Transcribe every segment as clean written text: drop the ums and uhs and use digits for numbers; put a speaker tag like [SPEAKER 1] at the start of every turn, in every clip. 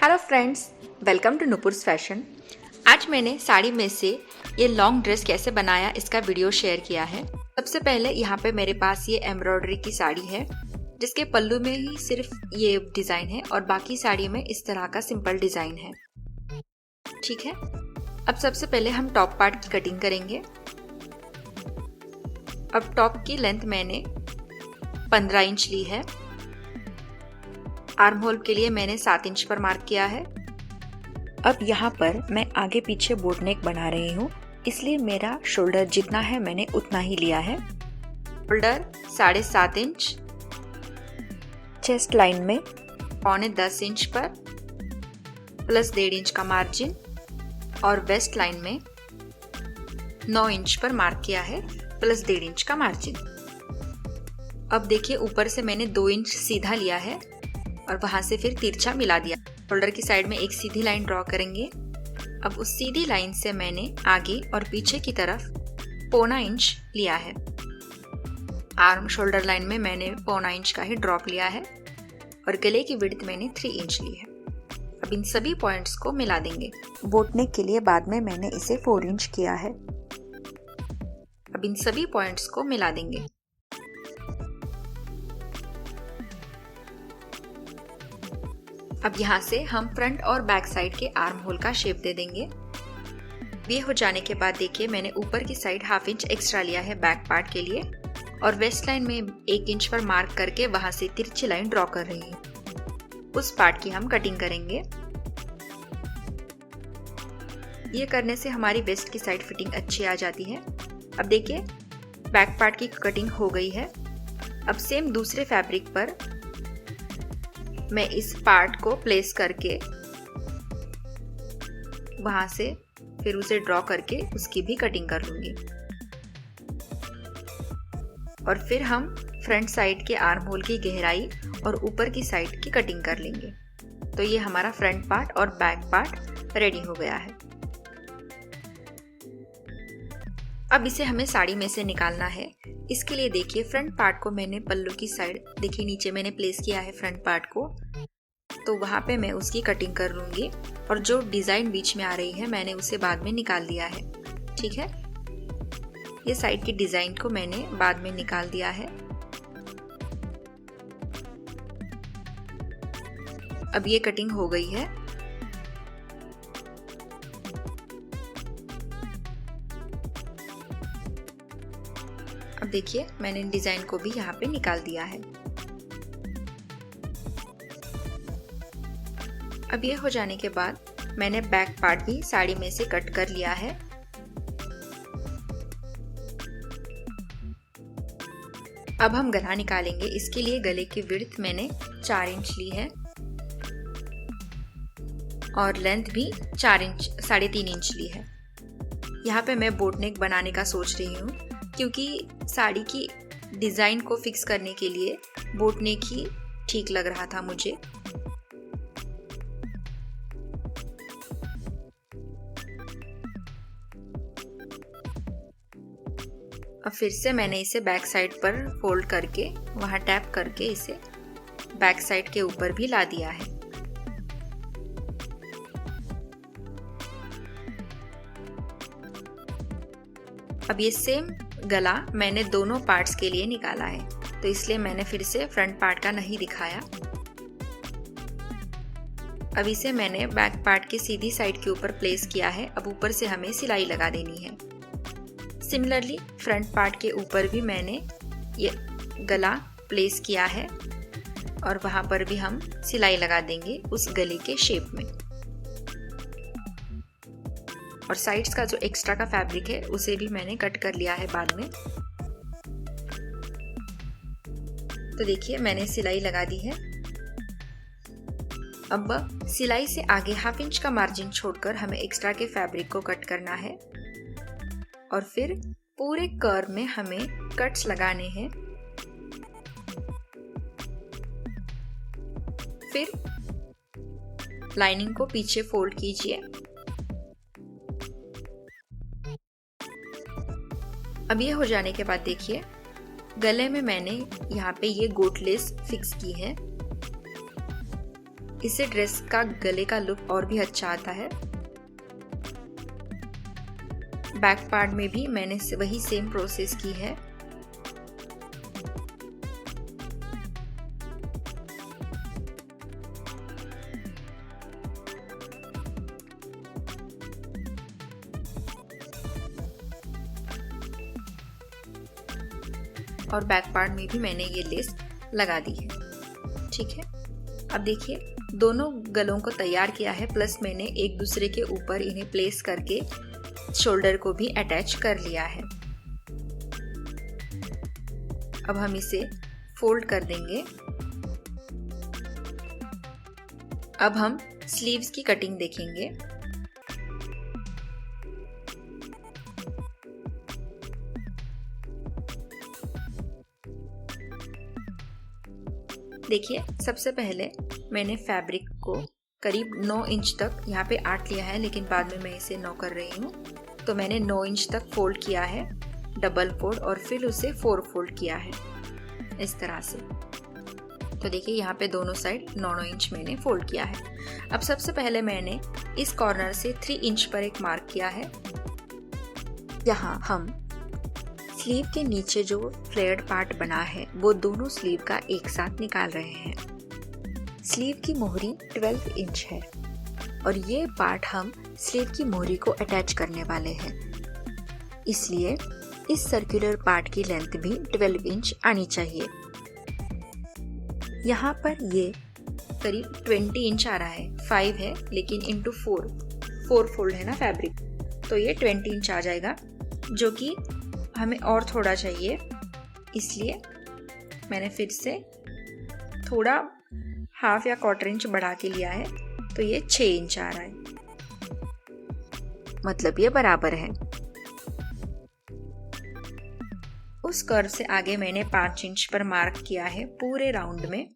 [SPEAKER 1] Hello friends, welcome to Nupur's fashion. आज मैंने साड़ी में से ये लॉन्ग ड्रेस कैसे बनाया इसका वीडियो शेयर किया है। सबसे पहले यहाँ पे मेरे पास ये एम्ब्रॉयडरी की साड़ी है जिसके पल्लू में ही सिर्फ ये डिज़ाइन है और बाकी साड़ी में इस तरह का सिंपल डिज़ाइन है। ठीक है, अब सबसे पहले हम टॉप पार्ट की कटिंग करेंगे। अब टॉप की लेंथ मैंने 15 इंच ली है। आर्म होल के लिए मैंने 7 इंच पर मार्क किया है। अब यहाँ पर मैं आगे पीछे बोट नेक बना रही हूँ, इसलिए मेरा शोल्डर जितना है मैंने उतना ही लिया है। शोल्डर 7.5 इंच, चेस्ट लाइन में 9.25 इंच पर प्लस 1.5 इंच का मार्जिन और वेस्ट लाइन में 9 इंच पर मार्क किया है प्लस 1.5 इंच का मार्जिन। अब देखिए ऊपर से मैंने 2 इंच सीधा लिया है और वहां से फिर तिरछा मिला दिया। शोल्डर की साइड में एक सीधी लाइन ड्रॉ करेंगे। अब उस सीधी लाइन से मैंने आगे और पीछे की तरफ 0.25 इंच लिया है। आर्म शोल्डर लाइन में मैंने 0.25 इंच का ही ड्रॉप लिया है और गले की विड्थ मैंने 3 इंच ली है। अब इन सभी पॉइंट्स को मिला देंगे। बोट नेक के लिए बाद में मैंने इसे 4 इंच किया है। अब इन सभी पॉइंट्स को मिला देंगे। अब यहाँ से हम फ्रंट और बैक साइड के आर्म होल का शेप दे देंगे। ये हो जाने के बाद देखिए मैंने ऊपर की साइड 1/2 इंच एक्स्ट्रा लिया है बैक पार्ट के लिए और वेस्ट लाइन में 1 इंच पर मार्क करके वहां से तिरछी लाइन ड्रॉ कर रही हूँ। उस पार्ट की हम कटिंग करेंगे। ये करने से हमारी वेस्ट की साइड फिटिंग अच्छी आ जाती है। अब देखिए बैक पार्ट की कटिंग हो गई है। अब सेम दूसरे फैब्रिक पर मैं इस पार्ट को प्लेस करके वहां से फिर उसे ड्रॉ करके उसकी भी कटिंग कर लूंगी और फिर हम फ्रंट साइड के आर्म होल की गहराई और ऊपर की साइड की कटिंग कर लेंगे। तो ये हमारा फ्रंट पार्ट और बैक पार्ट रेडी हो गया है। अब इसे हमें साड़ी में से निकालना है। इसके लिए देखिए फ्रंट पार्ट को मैंने पल्लू की साइड देखिए नीचे मैंने प्लेस किया है फ्रंट पार्ट को, तो वहां पे मैं उसकी कटिंग कर लूंगी और जो डिजाइन बीच में आ रही है मैंने उसे बाद में निकाल दिया है। ठीक है, ये साइड की डिजाइन को मैंने बाद में निकाल दिया है। अब ये कटिंग हो गई है। अब देखिए मैंने डिजाइन को भी यहाँ पे निकाल दिया है। अब ये हो जाने के बाद मैंने बैक पार्ट भी साड़ी में से कट कर लिया है। अब हम गला निकालेंगे। इसके लिए गले की विड्थ मैंने 4 इंच ली है और लेंथ भी 3.5 इंच ली है। यहाँ पे मैं बोट नेक बनाने का सोच रही हूँ क्योंकि साड़ी की डिजाइन को फिक्स करने के लिए बोट नेक ही ठीक लग रहा था मुझे। अब फिर से मैंने इसे बैक साइड पर फोल्ड करके वहां टैप करके इसे बैक साइड के ऊपर भी ला दिया है। अब ये सेम गला मैंने दोनों पार्ट्स के लिए निकाला है, तो इसलिए मैंने फिर से फ्रंट पार्ट का नहीं दिखाया। अब इसे मैंने बैक पार्ट की सीधी साइड के ऊपर प्लेस किया है। अब ऊपर से हमें सिलाई लगा देनी है। सिमिलरली फ्रंट पार्ट के ऊपर भी मैंने ये गला प्लेस किया है और वहां पर भी हम सिलाई लगा देंगे उस गले के शेप में। और साइड्स का जो एक्स्ट्रा का फैब्रिक है उसे भी मैंने कट कर लिया है बाद में। तो देखिए मैंने सिलाई लगा दी है। अब सिलाई से आगे 1/2 इंच का मार्जिन छोड़कर हमें एक्स्ट्रा के फैब्रिक को कट करना है और फिर पूरे कर्व में हमें कट्स लगाने हैं। फिर लाइनिंग को पीछे फोल्ड कीजिए। अब ये हो जाने के बाद देखिए गले में मैंने यहाँ पे ये गोट लेस फिक्स की है। इससे ड्रेस का गले का लुक और भी अच्छा आता है। बैक पार्ट में भी मैंने वही सेम प्रोसेस की है। और बैक पार्ट में भी मैंने ये लेस लगा दी है। ठीक है, अब देखिए दोनों गलों को तैयार किया है, प्लस मैंने एक दूसरे के ऊपर इन्हें प्लेस करके शोल्डर को भी अटैच कर लिया है। अब हम इसे फोल्ड कर देंगे। अब हम स्लीव्स की कटिंग देखेंगे। देखिए सबसे पहले मैंने फैब्रिक को करीब 9 इंच तक, यहाँ पे 8 लिया है लेकिन बाद में मैं इसे 9 कर रही हूँ, तो मैंने 9 इंच तक फोल्ड किया है, डबल फोल्ड, और फिर उसे 4 फोल्ड किया है इस तरह से। तो देखिए यहाँ पे दोनों साइड 9-9 इंच मैंने फोल्ड किया है। अब सबसे पहले मैंने इस कॉर्नर से 3 इंच पर एक मार्क किया है। यहाँ हम स्लीव के नीचे जो फ्लेयर्ड पार्ट बना है वो दोनों स्लीव का एक साथ निकाल रहे हैं। स्लीव की मोहरी 12 इंच है और ये पार्ट हम स्लीव की मोहरी को अटैच करने वाले हैं, इसलिए इस सर्कुलर पार्ट की लेंथ भी 12 इंच आनी चाहिए। यहाँ पर ये करीब 20 इंच आ रहा है, 5 है लेकिन इंटू 4 फोल्ड है ना फैब्रिक, तो ये 20 इंच आ जाएगा, जो कि हमें और थोड़ा चाहिए, इसलिए मैंने फिर से थोड़ा हाफ या 1/4 इंच बढ़ा के लिया है, तो ये 6 इंच आ रहा है, मतलब ये बराबर है। उस कर्व से आगे मैंने 5 इंच पर मार्क किया है पूरे राउंड में।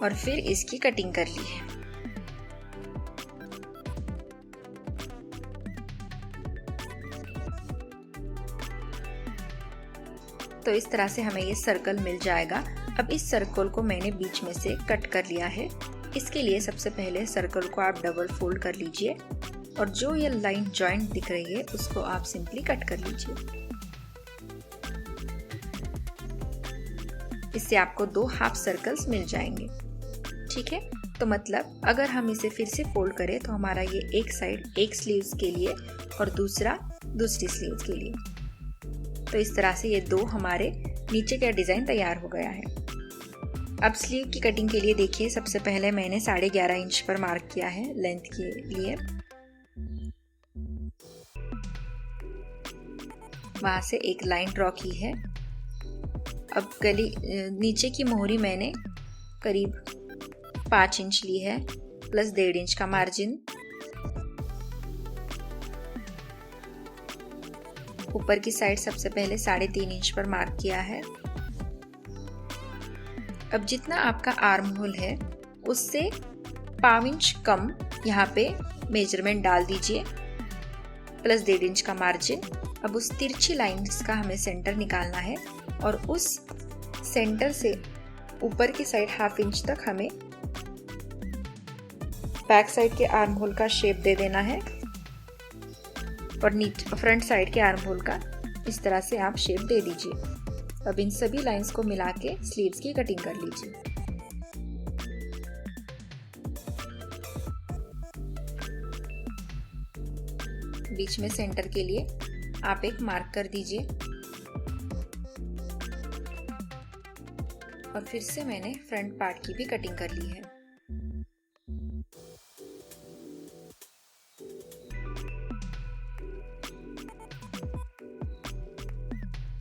[SPEAKER 1] और फिर इसकी कटिंग कर ली है। तो इस तरह से हमें ये सर्कल मिल जाएगा। अब इस सर्कल को मैंने बीच में से कट कर लिया है। इसके लिए सबसे पहले सर्कल को आप डबल फोल्ड कर लीजिए और जो ये लाइन जॉइंट दिख रही है उसको आप सिंपली कट कर लीजिए। इससे आपको 2 हाफ सर्कल्स मिल जाएंगे। ठीक है, तो मतलब अगर हम इसे फिर से फोल्ड करें तो हमारा ये एक साइड एक स्लीव्स के लिए और दूसरा दूसरी स्लीव्स के लिए, तो इस तरह से ये 2 हमारे नीचे का डिजाइन तैयार हो गया है। अब स्लीव की कटिंग के लिए देखिए, सबसे पहले मैंने 11.5 इंच पर मार्क किया है लेंथ के लिए। वहां से एक लाइन ड्रॉ की है। अब गली नीचे की मोहरी मैंने करीब 5 इंच ली है, प्लस 1.5 इंच का मार्जिन। ऊपर की साइड सबसे पहले 3.5 इंच पर मार्क किया है। अब जितना आपका आर्म होल है उससे 1/4 इंच कम यहाँ पे मेजरमेंट डाल दीजिए, प्लस 1.5 इंच का मार्जिन। अब उस तिरछी लाइंस का हमें सेंटर निकालना है और उस सेंटर से ऊपर की साइड 1/2 इंच तक हमें बैक साइड के आर्म होल का शेप दे देना है और फ्रंट साइड के आर्म होल का इस तरह से आप शेप दे दीजिए। अब इन सभी लाइंस को मिला के स्लीव्स की कटिंग कर लीजिए। बीच में सेंटर के लिए आप एक मार्क कर दीजिए और फिर से मैंने फ्रंट पार्ट की भी कटिंग कर ली है।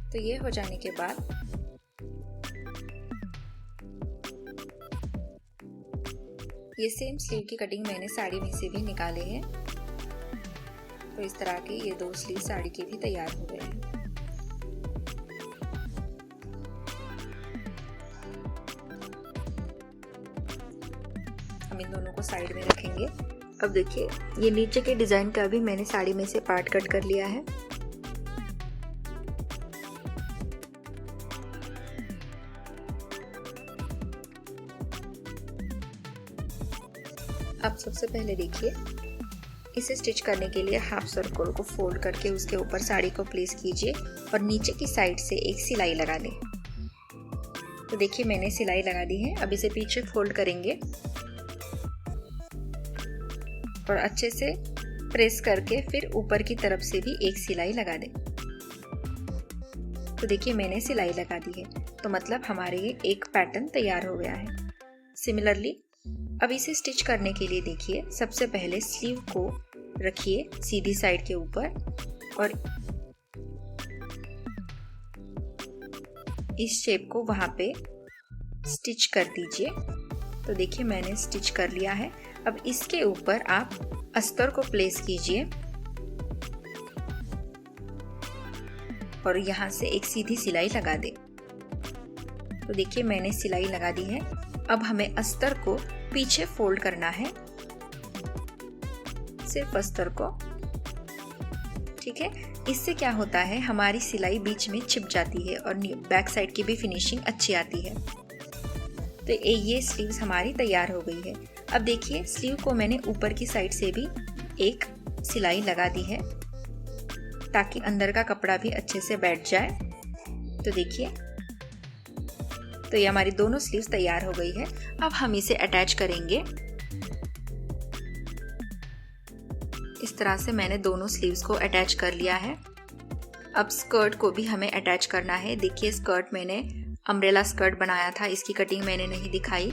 [SPEAKER 1] तो ये हो जाने के बाद ये सेम स्लीव की कटिंग मैंने साड़ी में से भी निकाले हैं। तो इस तरह के ये 2 स्लीव साड़ी के भी तैयार हो गए हैं। हम इन दोनों को साइड में रखेंगे। अब देखिए ये नीचे के डिजाइन का भी मैंने साड़ी में से पार्ट कट कर लिया है। अब सबसे पहले देखिए, इसे स्टिच करने के लिए हाफ सर्कल को फोल्ड करके उसके ऊपर साड़ी को प्लेस कीजिए और नीचे की साइड से एक सिलाई लगा दें। तो देखिए मैंने सिलाई लगा दी है। अब इसे पीछे फोल्ड करेंगे और अच्छे से प्रेस करके फिर ऊपर की तरफ से भी एक सिलाई लगा दें। तो देखिए मैंने सिलाई लगा दी है, तो मतलब हमारे ये एक पैटर्न तैयार हो गया है। सिमिलरली अब इसे स्टिच करने के लिए देखिए, सबसे पहले स्लीव को रखिए सीधी साइड के ऊपर और इस शेप को वहां पे स्टिच कर दीजिए। तो देखिए मैंने स्टिच कर लिया है। अब इसके ऊपर आप अस्तर को प्लेस कीजिए और यहाँ से एक सीधी सिलाई लगा दें। तो देखिए मैंने सिलाई लगा दी है। अब हमें अस्तर को पीछे फोल्ड करना है, सिर्फ अस्तर को। ठीक है, इससे क्या होता है, हमारी सिलाई बीच में छिप जाती है और बैक साइड की भी फिनिशिंग अच्छी आती है। तो ये स्लीव्स हमारी तैयार हो गई है। अब देखिए स्लीव को मैंने ऊपर की साइड से भी एक सिलाई लगा दी है ताकि अंदर का कपड़ा भी अच्छे से बैठ जाए। तो देखिए, तो ये हमारी दोनों स्लीव्स तैयार हो गई है। अब हम इसे अटैच करेंगे। इस तरह से मैंने दोनों स्लीव्स को अटैच कर लिया है। अब स्कर्ट को भी हमें अटैच करना है। देखिए स्कर्ट मैंने अम्ब्रेला स्कर्ट बनाया था, इसकी कटिंग मैंने नहीं दिखाई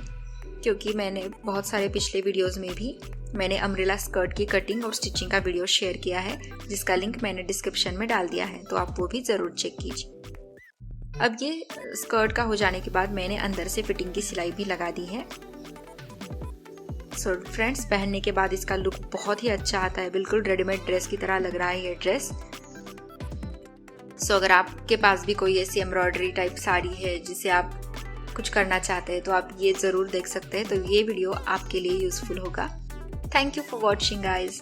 [SPEAKER 1] क्योंकि मैंने बहुत सारे पिछले वीडियोस में भी मैंने अम्ब्रेला स्कर्ट की कटिंग और स्टिचिंग का वीडियो शेयर किया है, जिसका लिंक मैंने डिस्क्रिप्शन में डाल दिया है, तो आप वो भी ज़रूर चेक कीजिए। अब ये स्कर्ट का हो जाने के बाद मैंने अंदर से फिटिंग की सिलाई भी लगा दी है। सो फ्रेंड्स, पहनने के बाद इसका लुक बहुत ही अच्छा आता है, बिल्कुल रेडीमेड ड्रेस की तरह लग रहा है ये ड्रेस। सो अगर आपके पास भी कोई ऐसी एम्ब्रॉयडरी टाइप साड़ी है जिसे आप कुछ करना चाहते हैं तो आप ये ज़रूर देख सकते हैं। तो ये वीडियो आपके लिए यूज़फुल होगा। Thank you for watching guys.